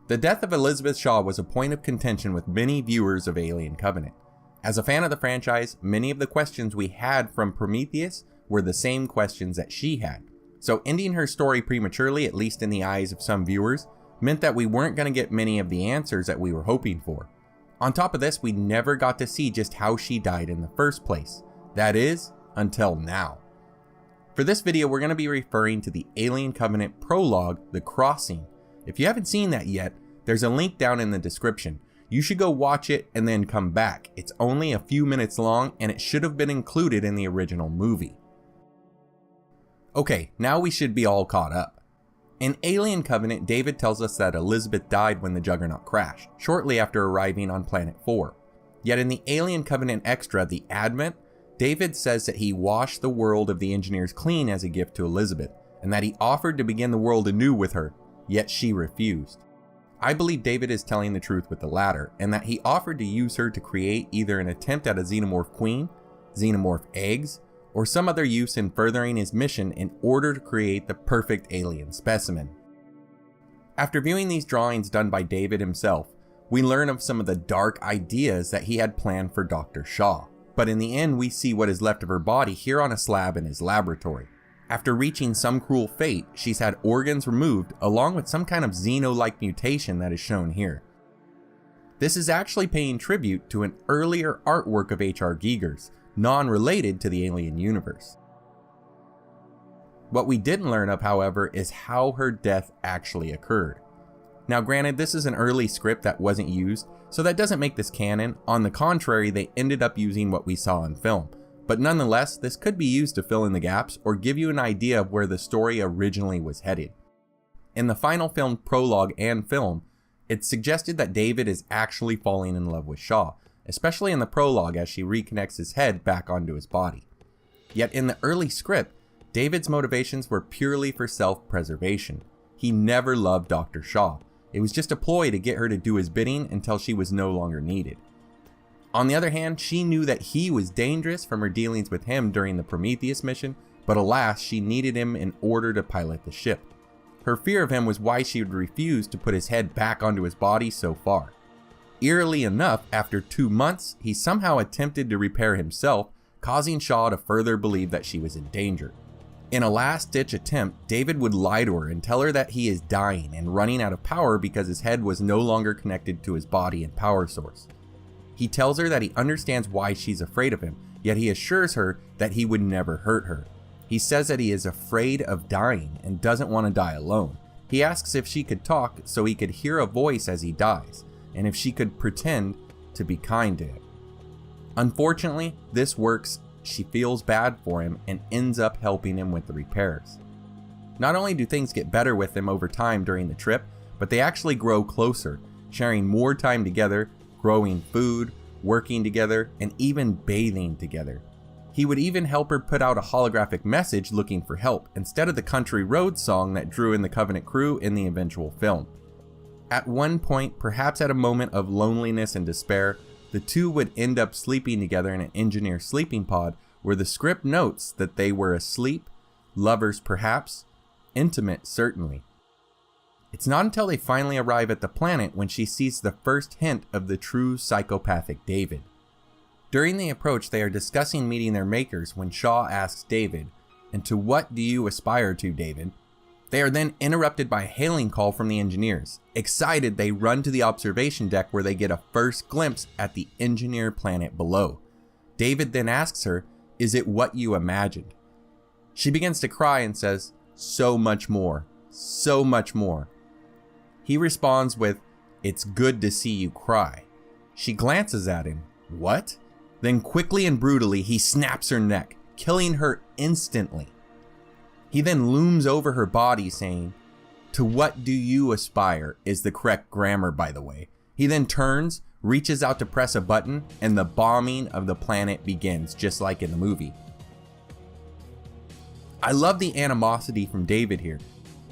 The death of Elizabeth Shaw was a point of contention with many viewers of Alien Covenant. As a fan of the franchise, many of the questions we had from Prometheus were the same questions that she had. So ending her story prematurely, at least in the eyes of some viewers, meant that we weren't going to get many of the answers that we were hoping for. On top of this, we never got to see just how she died in the first place. That is, until now. For this video, we're going to be referring to the Alien Covenant Prologue, The Crossing. If you haven't seen that yet, there's a link down in the description. You should go watch it and then come back. It's only a few minutes long and it should have been included in the original movie. Okay, now we should be all caught up. In Alien Covenant, David tells us that Elizabeth died when the Juggernaut crashed, shortly after arriving on Planet 4. Yet in the Alien Covenant extra, The Advent, David says that he washed the world of the engineers clean as a gift to Elizabeth, and that he offered to begin the world anew with her, yet she refused. I believe David is telling the truth with the latter, and that he offered to use her to create either an attempt at a xenomorph queen, xenomorph eggs, or some other use in furthering his mission in order to create the perfect alien specimen. After viewing these drawings done by David himself, we learn of some of the dark ideas that he had planned for Dr. Shaw. But in the end, we see what is left of her body here on a slab in his laboratory. After reaching some cruel fate, she's had organs removed along with some kind of xeno-like mutation that is shown here. This is actually paying tribute to an earlier artwork of H.R. Giger's, non-related to the Alien universe. What we didn't learn of, however, is how her death actually occurred. Now granted, this is an early script that wasn't used, so that doesn't make this canon. On the contrary, they ended up using what we saw in film. But nonetheless, this could be used to fill in the gaps or give you an idea of where the story originally was headed. In the final film Prologue and film, it's suggested that David is actually falling in love with Shaw, especially in the prologue as she reconnects his head back onto his body. Yet in the early script, David's motivations were purely for self-preservation. He never loved Dr. Shaw. It was just a ploy to get her to do his bidding until she was no longer needed. On the other hand, she knew that he was dangerous from her dealings with him during the Prometheus mission, but alas, she needed him in order to pilot the ship. Her fear of him was why she would refuse to put his head back onto his body so far. Eerily enough, after 2 months, he somehow attempted to repair himself, causing Shaw to further believe that she was in danger. In a last-ditch attempt, David would lie to her and tell her that he is dying and running out of power because his head was no longer connected to his body and power source. He tells her that he understands why she's afraid of him, yet he assures her that he would never hurt her. He says that he is afraid of dying and doesn't want to die alone. He asks if she could talk so he could hear a voice as he dies, and if she could pretend to be kind to him. Unfortunately, this works. She feels bad for him and ends up helping him with the repairs. Not only do things get better with him over time during the trip, but they actually grow closer, sharing more time together, growing food, working together, and even bathing together. He would even help her put out a holographic message looking for help, instead of the Country Road song that drew in the Covenant crew in the eventual film. At one point, perhaps at a moment of loneliness and despair, the two would end up sleeping together in an engineer sleeping pod where the script notes that they were asleep, lovers perhaps, intimate certainly. It's not until they finally arrive at the planet when she sees the first hint of the true psychopathic David. During the approach, they are discussing meeting their makers when Shaw asks David, "And to what do you aspire to, David?" They are then interrupted by a hailing call from the engineers. Excited, they run to the observation deck where they get a first glimpse at the engineer planet below. David then asks her, "Is it what you imagined?" She begins to cry and says, "So much more, so much more." He responds with, "It's good to see you cry." She glances at him. What? Then quickly and brutally, he snaps her neck, killing her instantly. He then looms over her body saying, "To what do you aspire?" is the correct grammar, by the way. He then turns, reaches out to press a button, and the bombing of the planet begins, just like in the movie. I love the animosity from David here,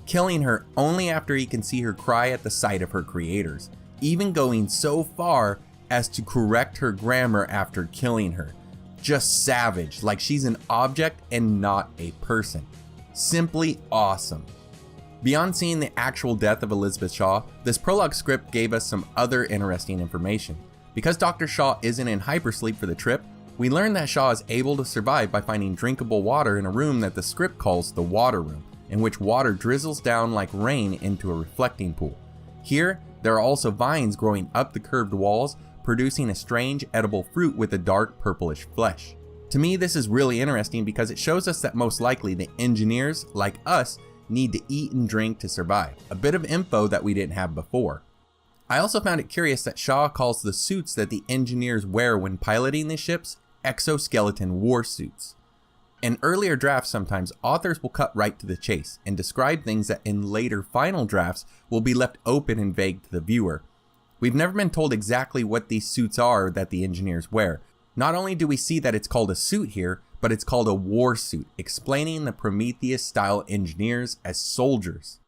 killing her only after he can see her cry at the sight of her creators, even going so far as to correct her grammar after killing her. Just savage, like she's an object and not a person. Simply awesome. Beyond seeing the actual death of Elizabeth Shaw, this prologue script gave us some other interesting information. Because Dr. Shaw isn't in hypersleep for the trip, we learn that Shaw is able to survive by finding drinkable water in a room that the script calls the water room, in which water drizzles down like rain into a reflecting pool. Here, there are also vines growing up the curved walls, producing a strange edible fruit with a dark purplish flesh. To me, this is really interesting because it shows us that most likely the engineers, like us, need to eat and drink to survive, a bit of info that we didn't have before. I also found it curious that Shaw calls the suits that the engineers wear when piloting the ships exoskeleton war suits. In earlier drafts, sometimes authors will cut right to the chase and describe things that in later final drafts will be left open and vague to the viewer. We've never been told exactly what these suits are that the engineers wear. Not only do we see that it's called a suit here, but it's called a war suit, explaining the Prometheus-style engineers as soldiers.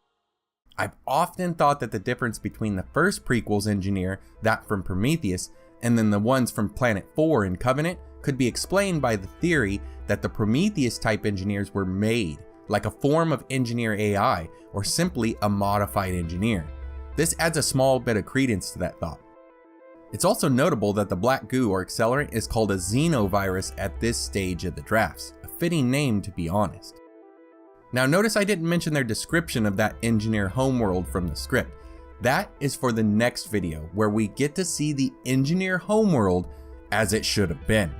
I've often thought that the difference between the first prequel's engineer, that from Prometheus, and then the ones from Planet 4 in Covenant, could be explained by the theory that the Prometheus-type engineers were made, like a form of engineer AI, or simply a modified engineer. This adds a small bit of credence to that thought. It's also notable that the black goo or accelerant is called a xenovirus at this stage of the drafts, a fitting name to be honest. Now notice I didn't mention their description of that engineer homeworld from the script. That is for the next video, where we get to see the engineer homeworld as it should have been.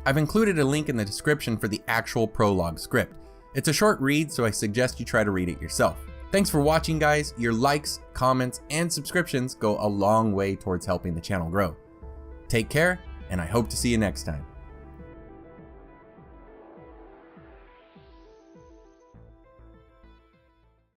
I've included a link in the description for the actual prologue script. It's a short read, so I suggest you try to read it yourself. Thanks for watching, guys. Your likes, comments, and subscriptions go a long way towards helping the channel grow. Take care, and I hope to see you next time.